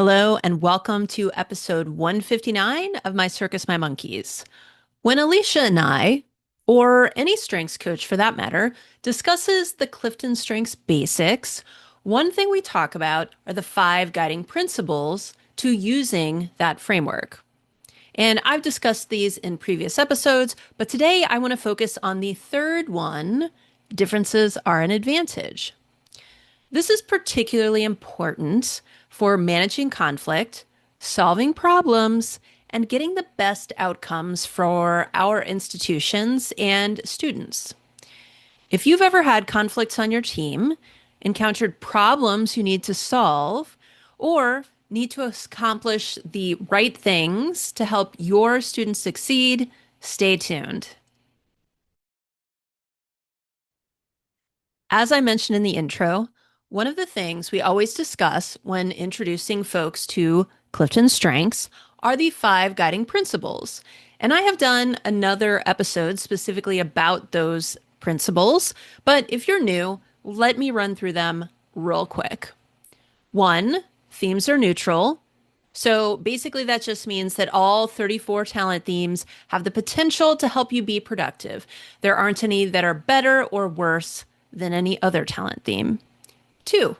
Hello, and welcome to episode 159 of My Circus, My Monkeys. When Alicia and I, or any strengths coach for that matter, discusses the Clifton Strengths basics, one thing we talk about are the 5 guiding principles to using that framework. And I've discussed these in previous episodes, but today I want to focus on the third one: differences are an advantage. This is particularly important for managing conflict, solving problems, and getting the best outcomes for our institutions and students. If you've ever had conflicts on your team, encountered problems you need to solve, or need to accomplish the right things to help your students succeed, stay tuned. As I mentioned in the intro, one of the things we always discuss when introducing folks to Clifton Strengths are the 5 guiding principles. And I have done another episode specifically about those principles, but if you're new, let me run through them real quick. 1, themes are neutral. So basically, that just means that all 34 talent themes have the potential to help you be productive. There aren't any that are better or worse than any other talent theme. 2,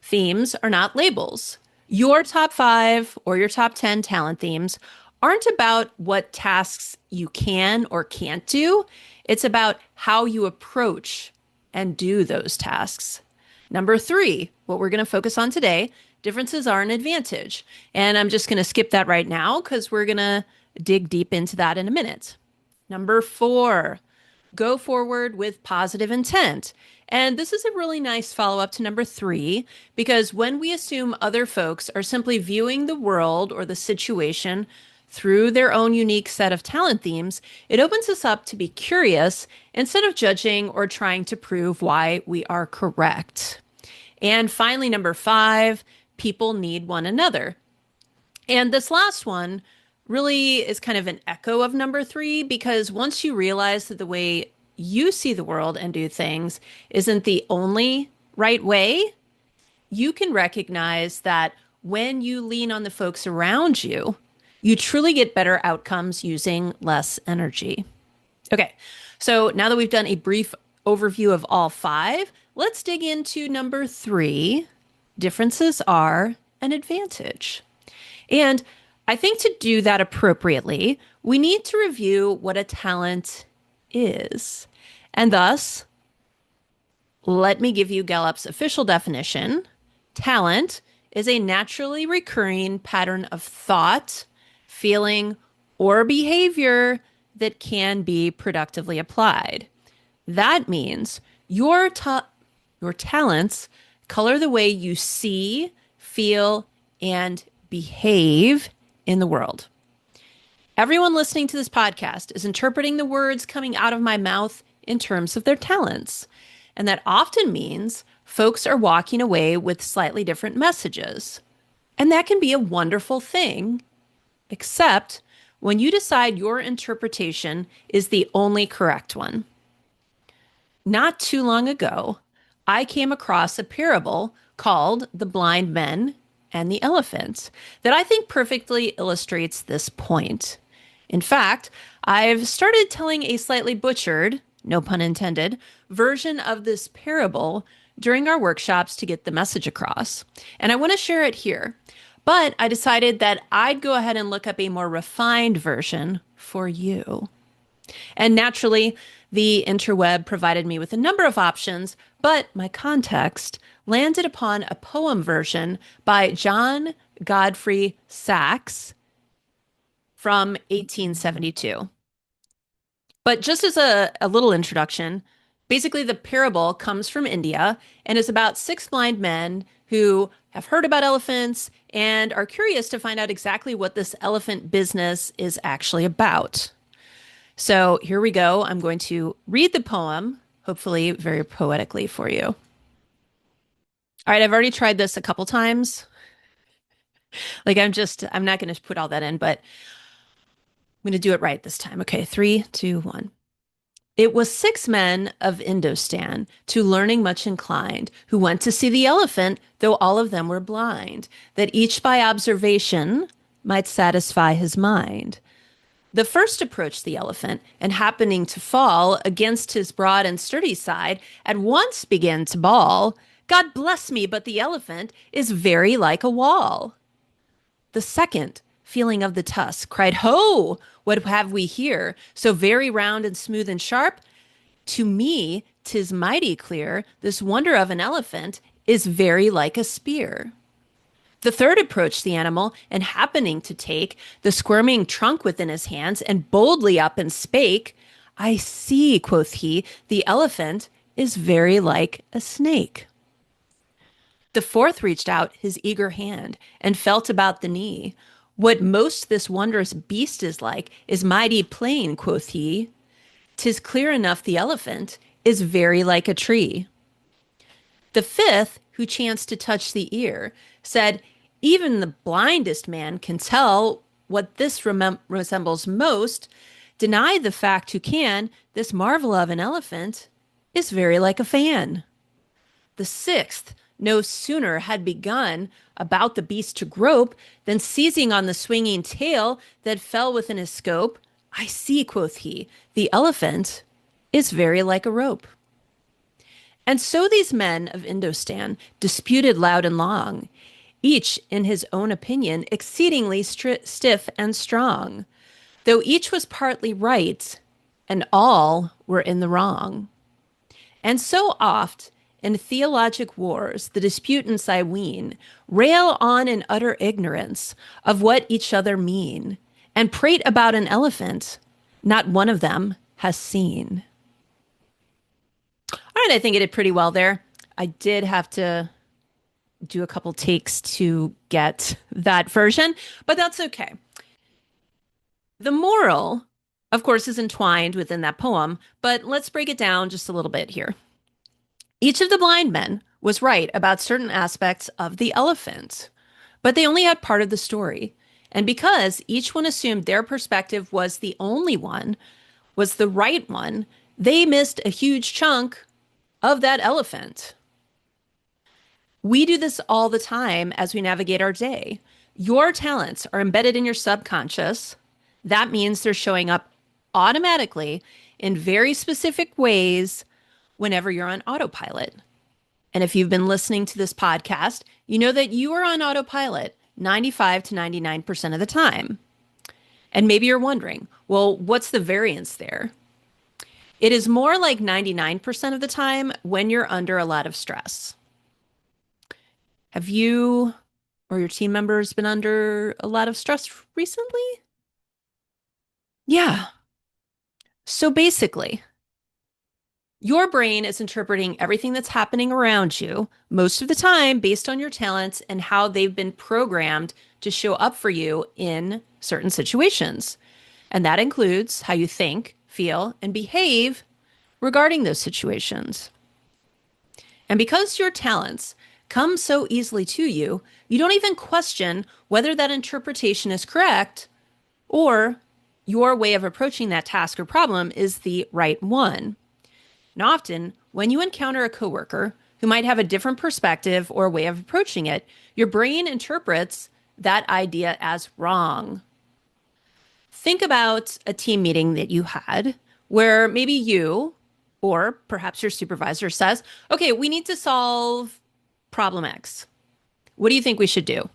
themes are not labels. Your top 5 or your top 10 talent themes aren't about what tasks you can or can't do. It's about how you approach and do those tasks. Number 3, what we're going to focus on today: differences are an advantage. And I'm just going to skip that right now because we're going to dig deep into that in a minute. Number 4, go forward with positive intent. And this is a really nice follow-up to number 3, because when we assume other folks are simply viewing the world or the situation through their own unique set of talent themes, it opens us up to be curious instead of judging or trying to prove why we are correct. And finally, number 5, people need one another. And this last one really is kind of an echo of number 3, because once you realize that the way you see the world and do things isn't the only right way, you can recognize that when you lean on the folks around you, you truly get better outcomes using less energy. Okay, so now that we've done a brief overview of all 5, let's dig into number 3: differences are an advantage. And I think to do that appropriately, we need to review what a talent is. And thus, let me give you Gallup's official definition. Talent is a naturally recurring pattern of thought, feeling, or behavior that can be productively applied. That means your talents color the way you see, feel, and behave in the world. Everyone listening to this podcast is interpreting the words coming out of my mouth in terms of their talents. And that often means folks are walking away with slightly different messages. And that can be a wonderful thing, except when you decide your interpretation is the only correct one. Not too long ago, I came across a parable called The Blind Men and the Elephant that I think perfectly illustrates this point. In fact, I've started telling a slightly butchered, no pun intended, version of this parable during our workshops to get the message across. And I want to share it here. But I decided that I'd go ahead and look up a more refined version for you. And naturally, the interweb provided me with a number of options, but my context landed upon a poem version by John Godfrey Saxe from 1872. But just as a little introduction, basically the parable comes from India and is about 6 blind men who have heard about elephants and are curious to find out exactly what this elephant business is actually about. So here we go. I'm going to read the poem, hopefully very poetically for you. All right, I've already tried this a couple times. I'm not going to put all that in, but I'm going to do it right this time. Okay, 3, 2, 1. It was 6 men of Indostan, to learning much inclined, who went to see the elephant, though all of them were blind, that each by observation might satisfy his mind. The first approached the elephant, and happening to fall against his broad and sturdy side, at once began to bawl, God bless me, but the elephant is very like a wall. The second, feeling of the tusk, cried, Ho! What have we here? So very round and smooth and sharp? To me, 'tis mighty clear, this wonder of an elephant is very like a spear. The third approached the animal, and happening to take the squirming trunk within his hands, and boldly up and spake, I see, quoth he, the elephant is very like a snake. The fourth reached out his eager hand, and felt about the knee. What most this wondrous beast is like is mighty plain, quoth he. 'Tis clear enough the elephant is very like a tree. The fifth, who chanced to touch the ear, said, Even the blindest man can tell what this resembles most. Deny the fact who can, this marvel of an elephant is very like a fan. The sixth no sooner had begun about the beast to grope than seizing on the swinging tail that fell within his scope, I see, quoth he, the elephant is very like a rope. And so these men of Indostan disputed loud and long, each in his own opinion exceedingly stiff and strong, though each was partly right, and all were in the wrong. And so oft in theologic wars the disputants, I ween, rail on in utter ignorance of what each other mean, and prate about an elephant not one of them has seen. All right, I think I did pretty well there. I did have to do a couple takes to get that version, but that's okay. The moral, of course, is entwined within that poem, but let's break it down just a little bit here. Each of the blind men was right about certain aspects of the elephant, but they only had part of the story. And because each one assumed their perspective was the only one, was the right one, they missed a huge chunk of that elephant. We do this all the time as we navigate our day. Your talents are embedded in your subconscious. That means they're showing up automatically in very specific ways whenever you're on autopilot. And if you've been listening to this podcast, you know that you are on autopilot 95 to 99% of the time. And maybe you're wondering, well, what's the variance there? It is more like 99% of the time when you're under a lot of stress. Have you or your team members been under a lot of stress recently? Yeah. So basically, your brain is interpreting everything that's happening around you most of the time based on your talents and how they've been programmed to show up for you in certain situations. And that includes how you think, feel, and behave regarding those situations. And because your talents come so easily to you, you don't even question whether that interpretation is correct or your way of approaching that task or problem is the right one. And often, when you encounter a coworker who might have a different perspective or way of approaching it, your brain interprets that idea as wrong. Think about a team meeting that you had where maybe you or perhaps your supervisor says, okay, we need to solve problem X. What do you think we should do?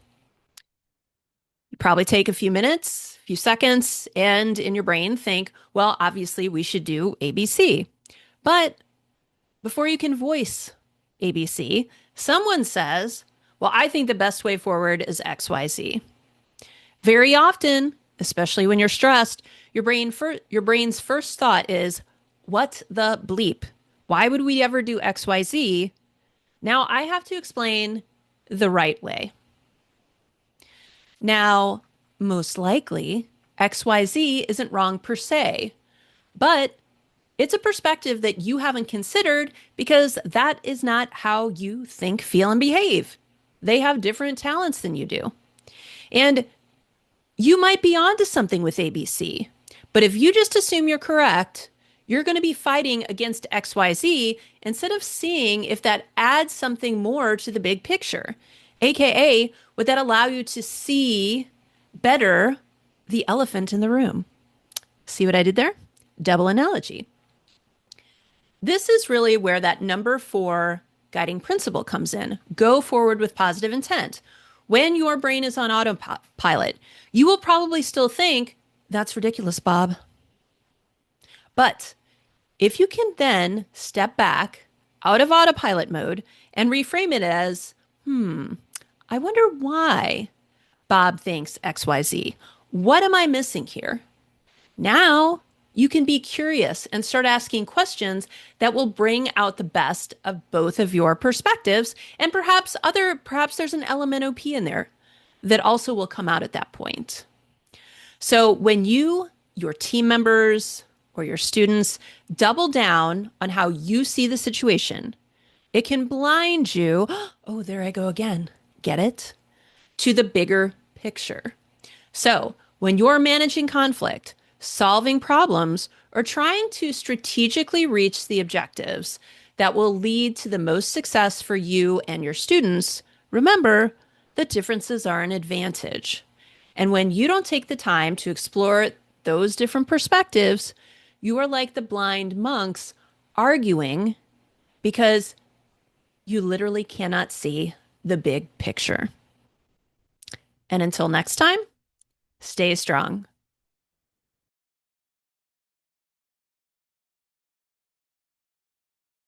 You probably take a few minutes, a few seconds, and in your brain think, well, obviously we should do ABC. But before you can voice ABC, someone says, well, I think the best way forward is XYZ. Very often, especially when you're stressed, your brain's first thought is, what the bleep? Why would we ever do XYZ? Now I have to explain the right way. Now, most likely, XYZ isn't wrong per se, but it's a perspective that you haven't considered because that is not how you think, feel, and behave. They have different talents than you do. And you might be onto something with ABC, but if you just assume you're correct, You're going to be fighting against XYZ instead of seeing if that adds something more to the big picture. AKA, would that allow you to see better the elephant in the room? See what I did there? Double analogy. This is really where that number 4 guiding principle comes in. Go forward with positive intent. When your brain is on autopilot, you will probably still think, that's ridiculous, Bob. But if you can then step back out of autopilot mode and reframe it as, I wonder why Bob thinks XYZ. What am I missing here? Now you can be curious and start asking questions that will bring out the best of both of your perspectives. And perhaps there's an LMNOP in there that also will come out at that point. So when your team members, or your students double down on how you see the situation, it can blind you. Oh, there I go again. Get it? To the bigger picture. So when you're managing conflict, solving problems, or trying to strategically reach the objectives that will lead to the most success for you and your students, remember the differences are an advantage. And when you don't take the time to explore those different perspectives, you are like the blind monks arguing because you literally cannot see the big picture. And until next time, stay strong.